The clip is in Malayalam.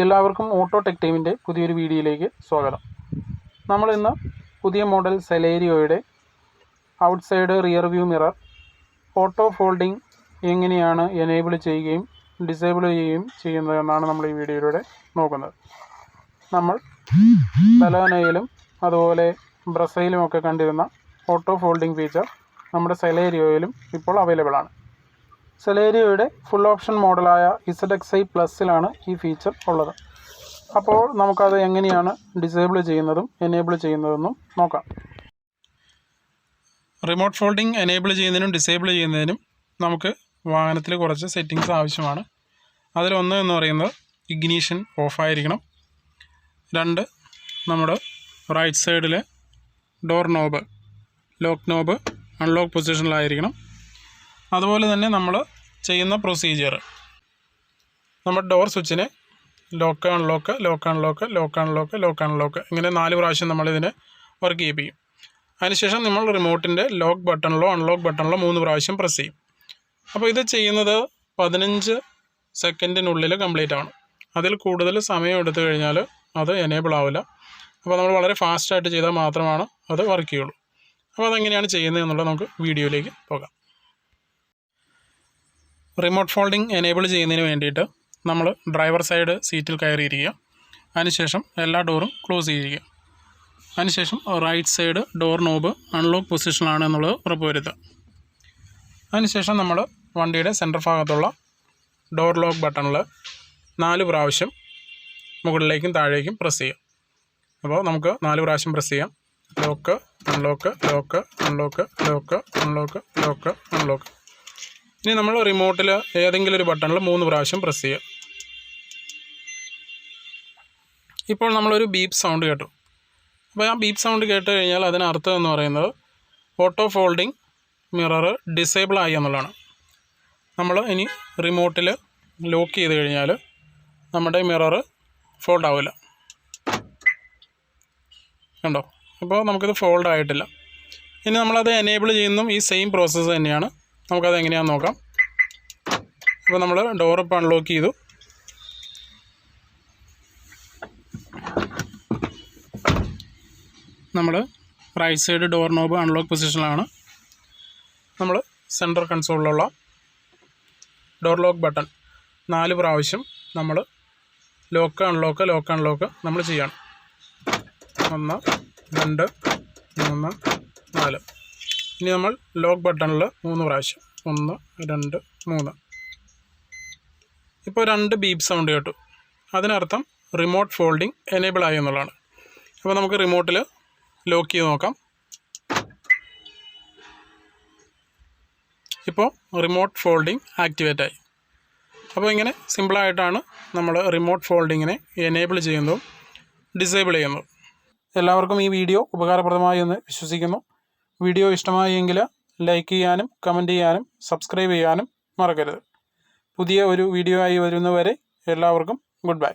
എല്ലാവർക്കും ഓട്ടോ ടെക് ടീമിൻ്റെ പുതിയൊരു വീഡിയോയിലേക്ക് സ്വാഗതം. നമ്മൾ ഇന്ന് പുതിയ മോഡൽ സെലേരിയോയുടെ outside rear view mirror auto folding എങ്ങനെയാണ് എനേബിൾ ചെയ്യുകയും ഡിസേബിൾ ചെയ്യുകയും ചെയ്യുന്നതെന്നാണ് നമ്മൾ ഈ വീഡിയോയിലൂടെ നോക്കുന്നത്. നമ്മൾ ബലാനയിലും അതുപോലെ ബ്രസയിലുമൊക്കെ കണ്ടിരുന്ന ഓട്ടോ ഫോൾഡിംഗ് ഫീച്ചർ നമ്മുടെ സെലേരിയോയിലും ഇപ്പോൾ അവൈലബിൾ ആണ്. സെലേരിയോയുടെ ഫുൾ ഓപ്ഷൻ മോഡലായ ZXi പ്ലസിലാണ് ഈ ഫീച്ചർ ഉള്ളത്. അപ്പോൾ നമുക്കത് എങ്ങനെയാണ് ഡിസേബിൾ ചെയ്യുന്നതും എനേബിൾ ചെയ്യുന്നതെന്നും നോക്കാം. റിമോട്ട് ഫോൾഡിംഗ് എനേബിൾ ചെയ്യുന്നതിനും ഡിസേബിൾ ചെയ്യുന്നതിനും നമുക്ക് വാഹനത്തിൽ കുറച്ച് സെറ്റിങ്സ് ആവശ്യമാണ്. അതിലൊന്ന് എന്ന് പറയുന്നത് ഇഗ്നീഷൻ ഓഫായിരിക്കണം. 2, നമ്മുടെ റൈറ്റ് സൈഡിലെ door knob lock knob unlock പൊസിഷനിലായിരിക്കണം. അതുപോലെ തന്നെ നമ്മൾ ചെയ്യുന്ന പ്രൊസീജിയർ, നമ്മുടെ ഡോർ സ്വിച്ചിനെ lock unlock lock unlock lock unlock lock unlock ഇങ്ങനെ 4 പ്രാവശ്യം നമ്മളിതിനെ വർക്ക് ചെയ്യിപ്പിക്കും. അതിനുശേഷം നമ്മൾ റിമോട്ടിൻ്റെ ലോക്ക് ബട്ടണിലോ അൺലോക്ക് ബട്ടണിലോ 3 പ്രാവശ്യം പ്രസ് ചെയ്യും. അപ്പോൾ ഇത് ചെയ്യുന്നത് 15 സെക്കൻഡിനുള്ളിൽ കംപ്ലീറ്റ് ആണ്. അതിൽ കൂടുതൽ സമയം എടുത്തു കഴിഞ്ഞാൽ അത് എനേബിൾ ആവില്ല. അപ്പോൾ നമ്മൾ വളരെ ഫാസ്റ്റായിട്ട് ചെയ്താൽ മാത്രമാണ് അത് വർക്ക് ചെയ്യുള്ളൂ. അപ്പോൾ അതെങ്ങനെയാണ് ചെയ്യുന്നത് എന്നുള്ളത് നമുക്ക് വീഡിയോയിലേക്ക് പോകാം. റിമോട്ട് ഫോൾഡിംഗ് എനേബിൾ ചെയ്യുന്നതിന് വേണ്ടിയിട്ട് നമ്മൾ ഡ്രൈവർ സൈഡ് സീറ്റിൽ കയറിയിരിക്കുക. അതിനുശേഷം എല്ലാ ഡോറും ക്ലോസ് ചെയ്യുക. അതിനുശേഷം right side door knob unlock പൊസിഷനിലാണ് എന്നുള്ളത് ഉറപ്പുവരുത്തുക. അതിനുശേഷം നമ്മൾ വണ്ടിയുടെ സെൻറ്റർ ഭാഗത്തുള്ള ഡോർ ലോക്ക് ബട്ടണിൽ 4 പ്രാവശ്യം മുകളിലേക്കും താഴേക്കും പ്രസ് ചെയ്യാം. അപ്പോൾ നമുക്ക് 4 പ്രാവശ്യം പ്രസ് ചെയ്യാം. Lock unlock lock unlock lock unlock lock unlock. ഇനി നമ്മൾ റിമോട്ടിൽ ഏതെങ്കിലും ഒരു ബട്ടണിൽ 3 പ്രാവശ്യം പ്രസ് ചെയ്യുക. ഇപ്പോൾ നമ്മളൊരു ബീപ്പ് സൗണ്ട് കേട്ടു. അപ്പോൾ ആ ബീപ്പ് സൗണ്ട് കേട്ട് കഴിഞ്ഞാൽ അതിനർത്ഥം എന്ന് പറയുന്നത് ഓട്ടോ ഫോൾഡിംഗ് മിറർ ഡിസേബിൾ ആയി എന്നുള്ളതാണ്. നമ്മൾ ഇനി റിമോട്ടിൽ ലോക്ക് ചെയ്ത് കഴിഞ്ഞാൽ നമ്മുടെ മിറർ ഫോൾഡ് ആവില്ല. കണ്ടോ? അപ്പോൾ നമുക്കിത് ഫോൾഡ് ആയിട്ടില്ല. ഇനി നമ്മളത് എനേബിൾ ചെയ്യുന്നതും ഈ സെയിം പ്രോസസ്സ് തന്നെയാണ്. നമുക്കത് എങ്ങനെയാണെന്ന് നോക്കാം. അപ്പോൾ നമ്മൾ ഡോർ ഇപ്പോൾ അൺലോക്ക് ചെയ്തു. നമ്മൾ right side door knob unlock പൊസിഷനിലാണ്. നമ്മൾ സെൻറ്റർ കൺസോളിലുള്ള ഡോർ ലോക്ക് ബട്ടൺ 4 പ്രാവശ്യം നമ്മൾ ലോക്ക് അൺലോക്ക് ലോക്ക് അൺലോക്ക് നമ്മൾ ചെയ്യണം. 1 2 3 4. ഇനി നമ്മൾ ലോക്ക് ബട്ടണിൽ 3 പ്രാവശ്യം 1 2 3. ഇപ്പോൾ 2 ബീപ്പ് സൗണ്ട് കേട്ടു. അതിനർത്ഥം റിമോട്ട് ഫോൾഡിംഗ് എനേബിൾ ആയി എന്നുള്ളതാണ്. അപ്പോൾ നമുക്ക് റിമോട്ടിൽ ലോക്ക് ചെയ്ത് നോക്കാം. ഇപ്പോൾ റിമോട്ട് ഫോൾഡിംഗ് ആക്ടിവേറ്റ് ആയി. അപ്പോൾ ഇങ്ങനെ സിമ്പിളായിട്ടാണ് നമ്മൾ റിമോട്ട് ഫോൾഡിങ്ങിനെ എനേബിൾ ചെയ്യുന്നതും ഡിസേബിൾ ചെയ്യുന്നതും. എല്ലാവർക്കും ഈ വീഡിയോ ഉപകാരപ്രദമായി എന്ന് വിശ്വസിക്കുന്നു. വീഡിയോ ഇഷ്ടമായി എങ്കിൽ ലൈക്ക് ചെയ്യാനും കമൻറ്റ് ചെയ്യാനും സബ്സ്ക്രൈബ് ചെയ്യാനും മറക്കരുത്. പുതിയ ഒരു വീഡിയോ ആയി വരുന്നവരെ എല്ലാവർക്കും ഗുഡ് ബൈ.